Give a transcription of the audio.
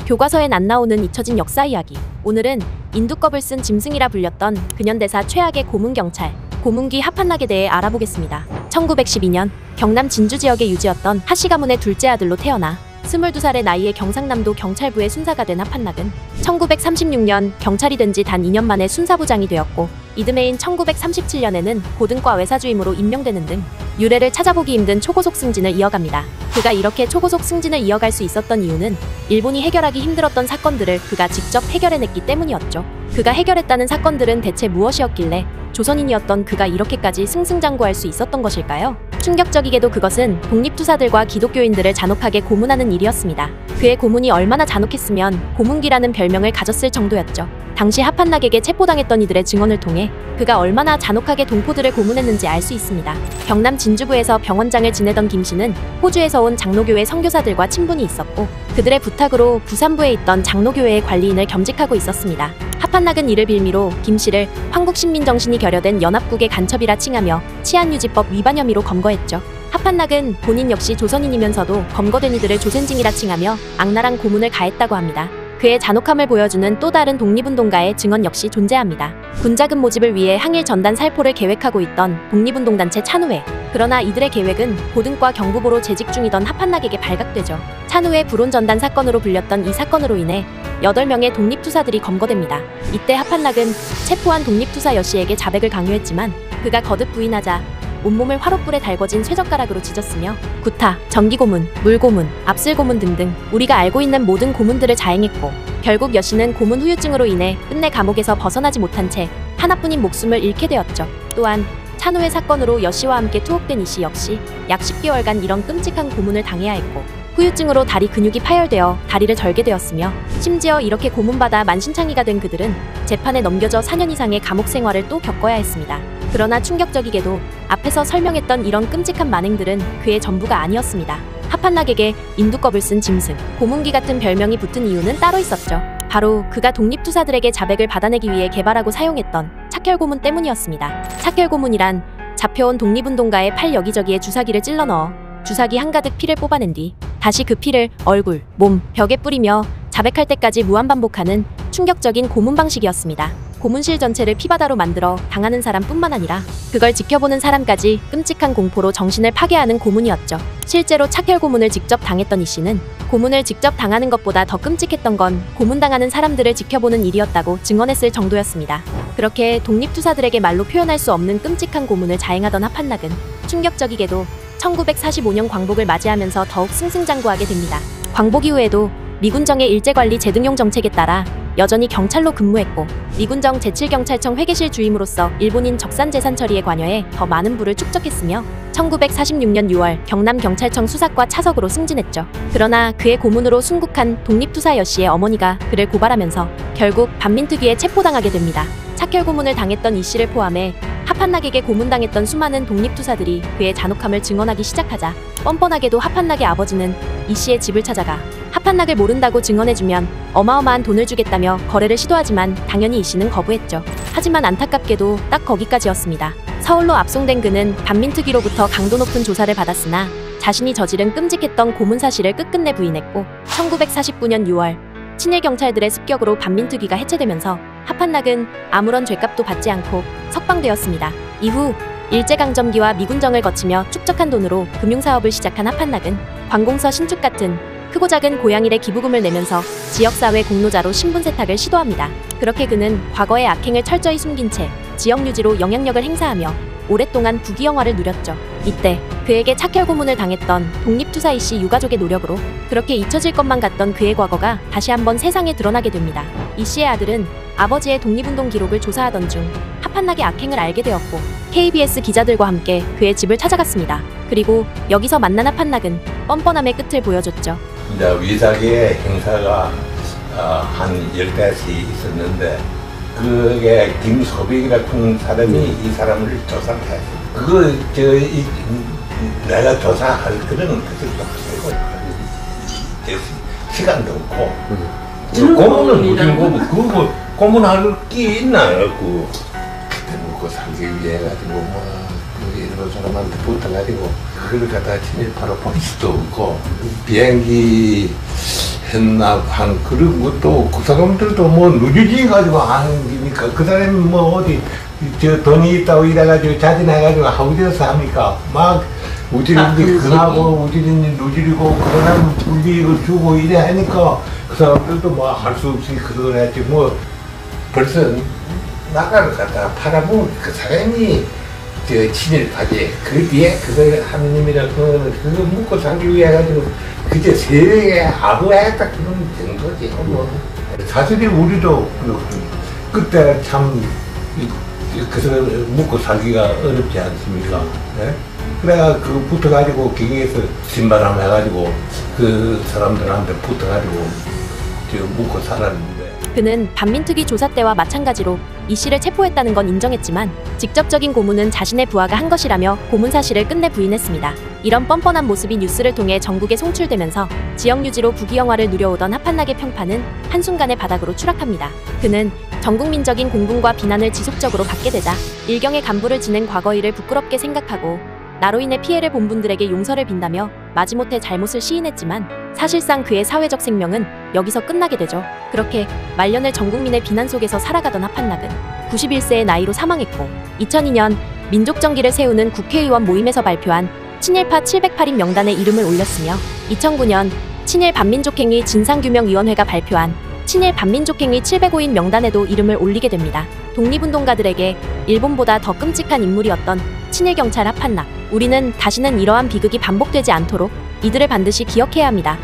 교과서엔 안 나오는 잊혀진 역사 이야기. 오늘은 인두껍을 쓴 짐승이라 불렸던 근현대사 최악의 고문경찰, 고문귀 하판락에 대해 알아보겠습니다. 1912년 경남 진주 지역의 유지였던 하씨 가문의 둘째 아들로 태어나 22살의 나이에 경상남도 경찰부의 순사가 된 하판락은 1936년 경찰이 된 지 단 2년 만에 순사부장이 되었고, 이듬해인 1937년에는 고등과 외사주임으로 임명되는 등 유례를 찾아보기 힘든 초고속 승진을 이어갑니다. 그가 이렇게 초고속 승진을 이어갈 수 있었던 이유는 일본이 해결하기 힘들었던 사건들을 그가 직접 해결해냈기 때문이었죠. 그가 해결했다는 사건들은 대체 무엇이었길래 조선인이었던 그가 이렇게까지 승승장구할 수 있었던 것일까요? 충격적이게도 그것은 독립투사들과 기독교인들을 잔혹하게 고문하는 일이었습니다. 그의 고문이 얼마나 잔혹했으면 고문귀라는 별명을 가졌을 정도였죠. 당시 하판락에게 체포당했던 이들의 증언을 통해 그가 얼마나 잔혹하게 동포들을 고문했는지 알 수 있습니다. 경남 진주부에서 병원장을 지내던 김씨는 호주에서 온 장로교회 선교사들과 친분이 있었고, 그들의 부탁으로 부산부에 있던 장로교회의 관리인을 겸직하고 있었습니다. 하판락은 이를 빌미로 김씨를 황국신민정신이 결여된 연합국의 간첩이라 칭하며 치안유지법 위반 혐의로 검거했죠. 하판락은 본인 역시 조선인이면서도 검거된 이들을 조센징이라 칭하며 악랄한 고문을 가했다고 합니다. 그의 잔혹함을 보여주는 또 다른 독립운동가의 증언 역시 존재합니다. 군자금 모집을 위해 항일 전단 살포를 계획하고 있던 독립운동단체 찬우회. 그러나 이들의 계획은 고등과 경부보로 재직 중이던 하판락에게 발각되죠. 찬우회 불온 전단 사건으로 불렸던 이 사건으로 인해 8명의 독립투사들이 검거됩니다. 이때 하판락은 체포한 독립투사 여씨에게 자백을 강요했지만 그가 거듭 부인하자 온몸을 화롯불에 달궈진 쇠젓가락으로 찢었으며 구타, 전기고문, 물고문, 압슬고문 등등 우리가 알고 있는 모든 고문들을 자행했고, 결국 여씨는 고문 후유증으로 인해 끝내 감옥에서 벗어나지 못한 채 하나뿐인 목숨을 잃게 되었죠. 또한 찬우회 사건으로 여씨와 함께 투옥된 이씨 역시 약 10개월간 이런 끔찍한 고문을 당해야 했고, 후유증으로 다리 근육이 파열되어 다리를 절게 되었으며, 심지어 이렇게 고문받아 만신창이가 된 그들은 재판에 넘겨져 4년 이상의 감옥 생활을 또 겪어야 했습니다. 그러나 충격적이게도 앞에서 설명했던 이런 끔찍한 만행들은 그의 전부가 아니었습니다. 하판락에게 인두껍을 쓴 짐승, 고문귀 같은 별명이 붙은 이유는 따로 있었죠. 바로 그가 독립투사들에게 자백을 받아내기 위해 개발하고 사용했던 착혈고문 때문이었습니다. 착혈고문이란 잡혀온 독립운동가의 팔 여기저기에 주사기를 찔러 넣어 주사기 한가득 피를 뽑아낸 뒤 다시 그 피를 얼굴, 몸, 벽에 뿌리며 자백할 때까지 무한반복하는 충격적인 고문 방식이었습니다. 고문실 전체를 피바다로 만들어 당하는 사람뿐만 아니라 그걸 지켜보는 사람까지 끔찍한 공포로 정신을 파괴하는 고문이었죠. 실제로 착혈고문을 직접 당했던 이 씨는 고문을 직접 당하는 것보다 더 끔찍했던 건 고문당하는 사람들을 지켜보는 일이었다고 증언했을 정도였습니다. 그렇게 독립투사들에게 말로 표현할 수 없는 끔찍한 고문을 자행하던 하판락은 충격적이게도 1945년 광복을 맞이하면서 더욱 승승장구하게 됩니다. 광복 이후에도 미군정의 일제관리 재등용 정책에 따라 여전히 경찰로 근무했고, 미군정 제7경찰청 회계실 주임으로서 일본인 적산재산 처리에 관여해 더 많은 부를 축적했으며 1946년 6월 경남경찰청 수사과 차석으로 승진했죠. 그러나 그의 고문으로 순국한 독립투사 여씨의 어머니가 그를 고발하면서 결국 반민특위에 체포당하게 됩니다. 착혈고문을 당했던 이 씨를 포함해 하판락에게 고문당했던 수많은 독립투사들이 그의 잔혹함을 증언하기 시작하자 뻔뻔하게도 하판락의 아버지는 이 씨의 집을 찾아가 하판락을 모른다고 증언해주면 어마어마한 돈을 주겠다며 거래를 시도하지만 당연히 이 씨는 거부했죠. 하지만 안타깝게도 딱 거기까지였습니다. 서울로 압송된 그는 반민특위로부터 강도 높은 조사를 받았으나 자신이 저지른 끔찍했던 고문 사실을 끝끝내 부인했고, 1949년 6월 친일 경찰들의 습격으로 반민특위가 해체되면서 하판락은 아무런 죄값도 받지 않고 석방되었습니다. 이후 일제강점기와 미군정을 거치며 축적한 돈으로 금융사업을 시작한 하판락은 관공서 신축 같은 크고 작은 고양일에 기부금을 내면서 지역사회 공로자로 신분 세탁을 시도합니다. 그렇게 그는 과거의 악행을 철저히 숨긴 채 지역 유지로 영향력을 행사하며 오랫동안 부귀영화를 누렸죠. 이때 그에게 착혈고문을 당했던 독립투사 이 씨 유가족의 노력으로 그렇게 잊혀질 것만 같던 그의 과거가 다시 한번 세상에 드러나게 됩니다. 이 씨의 아들은 아버지의 독립운동 기록을 조사하던 중 하판락의 악행을 알게 되었고, KBS 기자들과 함께 그의 집을 찾아갔습니다. 그리고 여기서 만난 하판락은 뻔뻔함의 끝을 보여줬죠. 이제 위사기의 행사가 한 10대씩 있었는데, 그게 김소백이라는 사람이 이 사람을 조사를 했어. 내가 조사할 그런 것을 없고 시간도 없고 고문은 무슨 고문, 그거 고문할 게 있나? 그 그때 먹고 살기 위해 가지고 그 일본 사람한테 붙어가지고 그걸 갖다 친일 바로 볼 수도 없고, 비행기 했나 하는 그런 것도 그 사람들도 뭐 누리지 가지고 하는 거니까 그 사람이 뭐 어디 저 돈이 있다고 이래가지고 자진해가지고 하우디에서 합니까? 막 우지는 그나고 우지는 누지리고 그 사람 불리익을 주고 이래 하니까 그 사람들도 뭐 할 수 없이 그걸 했지 뭐 벌써 나가를 갖다가 팔아보면 그 사람이 저 친일파지 그 뒤에 그걸 하느님이라 그거 묻고 살기 위해 가지고 그저 세상에 아부했다 그런 정도지 뭐 사실이 우리도 그때 참 그래서 묵고 살기가 어렵지 않습니까? 네? 그래가 그 붙어가지고 경에서 신바람 해가지고 그 사람들한테 붙어가지고 묵고 살았는데. 그는 반민특위 조사 때와 마찬가지로 이 씨를 체포했다는 건 인정했지만 직접적인 고문은 자신의 부하가 한 것이라며 고문 사실을 끝내 부인했습니다. 이런 뻔뻔한 모습이 뉴스를 통해 전국에 송출되면서 지역 유지로 부귀영화를 누려오던 하판나게 평판은 한순간에 바닥으로 추락합니다. 그는 전국민적인 공분과 비난을 지속적으로 받게 되자 일경의 간부를 지낸 과거 일을 부끄럽게 생각하고 나로 인해 피해를 본 분들에게 용서를 빈다며 마지못해 잘못을 시인했지만 사실상 그의 사회적 생명은 여기서 끝나게 되죠. 그렇게 말년을 전국민의 비난 속에서 살아가던 하판낙은 91세의 나이로 사망했고 2002년 민족정기를 세우는 국회의원 모임에서 발표한 친일파 708인 명단에 이름을 올렸으며 2009년 친일 반민족행위 진상규명위원회가 발표한 친일 반민족행위 705인 명단에도 이름을 올리게 됩니다. 독립운동가들에게 일본보다 더 끔찍한 인물이었던 친일경찰 하판낙. 우리는 다시는 이러한 비극이 반복되지 않도록 이들을 반드시 기억해야 합니다.